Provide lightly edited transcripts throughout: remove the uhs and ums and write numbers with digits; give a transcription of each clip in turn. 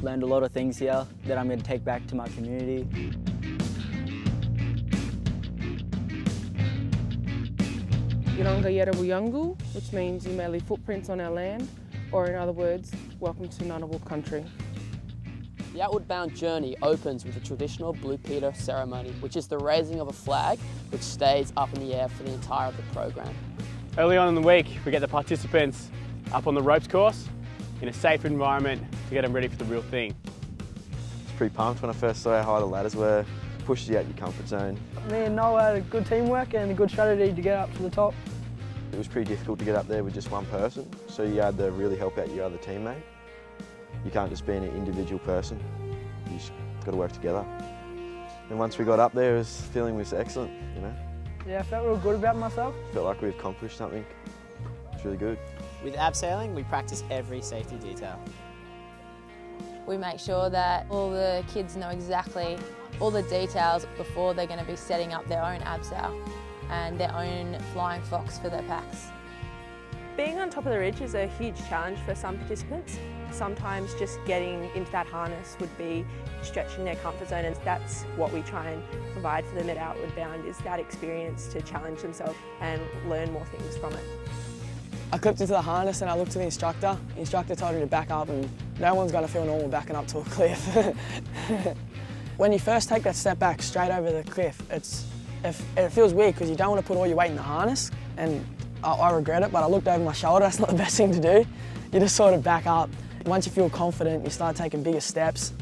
Learned a lot of things here that I'm going to take back to my community. Yuranga Yerawuyangu, which means you may leave footprints on our land, or in other words, welcome to Ngunnawal country. The Outward Bound journey opens with a traditional Blue Peter ceremony, which is the raising of a flag which stays up in the air for the entire of the program. Early on in the week, we get the participants up on the ropes course in a safe environment to get them ready for the real thing. I was pretty pumped when I first saw how high the ladders were. Pushed you out your comfort zone. Me and Noah had a good teamwork and a good strategy to get up to the top. It was pretty difficult to get up there with just one person, so you had to really help out your other teammate. You can't just be an individual person, you just got to work together. And once we got up there, the feeling was excellent, you know. Yeah, I felt real good about myself. Felt like we accomplished something. It's really good. With abseiling, we practice every safety detail. We make sure that all the kids know exactly all the details before they're going to be setting up their own abseil and their own flying fox for their packs. Being on top of the ridge is a huge challenge for some participants. Sometimes just getting into that harness would be stretching their comfort zone, and that's what we try and provide for them at Outward Bound, is that experience to challenge themselves and learn more things from it. I clipped into the harness and I looked to the instructor. The instructor told me to back up, and no one's going to feel normal backing up to a cliff. When you first take that step back straight over the cliff, it feels weird because you don't want to put all your weight in the harness, and I regret it, but I looked over my shoulder. That's not the best thing to do. You just sort of back up. Once you feel confident, you start taking bigger steps,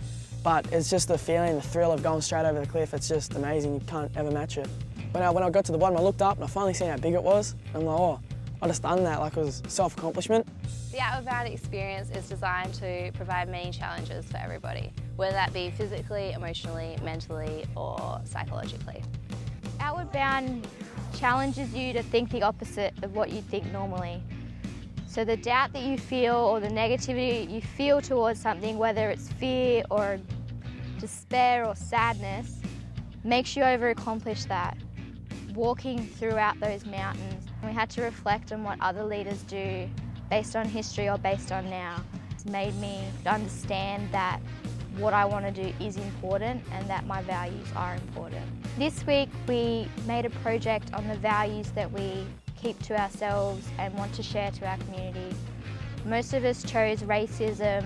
but it's just the feeling, the thrill of going straight over the cliff. It's just amazing. You can't ever match it. When I got to the bottom, I looked up and I finally seen how big it was. I'm like, oh, I just done that, like it was self-accomplishment. The Outward Bound experience is designed to provide many challenges for everybody, whether that be physically, emotionally, mentally, or psychologically. Outward Bound challenges you to think the opposite of what you think normally. So the doubt that you feel or the negativity you feel towards something, whether it's fear or despair or sadness, makes you over-accomplish that. Walking throughout those mountains, we had to reflect on what other leaders do based on history or based on now. It's made me understand that what I want to do is important and that my values are important. This week we made a project on the values that we keep to ourselves and want to share to our community. Most of us chose racism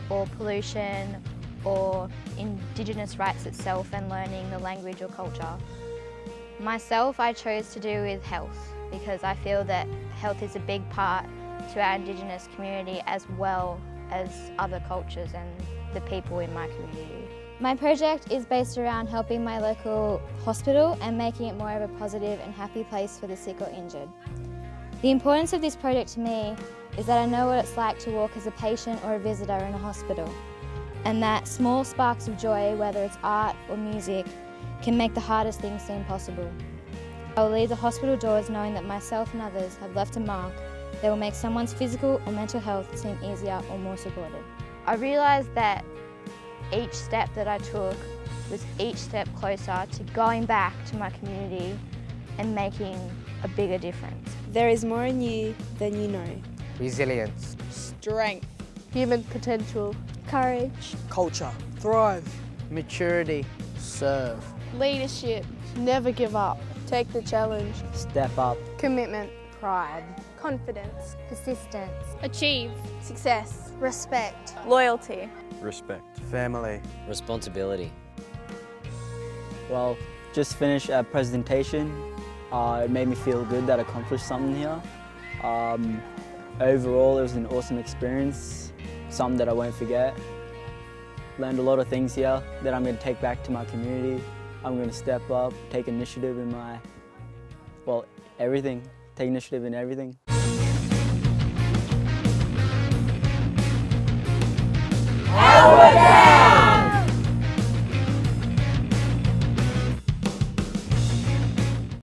or pollution or Indigenous rights itself and learning the language or culture. Myself, I chose to do with health because I feel that health is a big part to our Indigenous community as well as other cultures and the people in my community. My project is based around helping my local hospital and making it more of a positive and happy place for the sick or injured. The importance of this project to me is that I know what it's like to walk as a patient or a visitor in a hospital, and that small sparks of joy, whether it's art or music, can make the hardest things seem possible. I will leave the hospital doors knowing that myself and others have left a mark that will make someone's physical or mental health seem easier or more supported. I realised that each step that I took was each step closer to going back to my community and making a bigger difference. There is more in you than you know. Resilience. Strength. Human potential. Courage. Culture. Thrive. Maturity. Serve. Leadership. Never give up. Take the challenge. Step up. Commitment. Pride. Confidence. Persistence. Achieve. Success. Respect. Loyalty. Respect. Family. Responsibility. Well, just finished a presentation. It made me feel good that I accomplished something here. Overall, it was an awesome experience, something that I won't forget. Learned a lot of things here that I'm going to take back to my community. I'm going to step up, take initiative in everything. Take initiative in everything.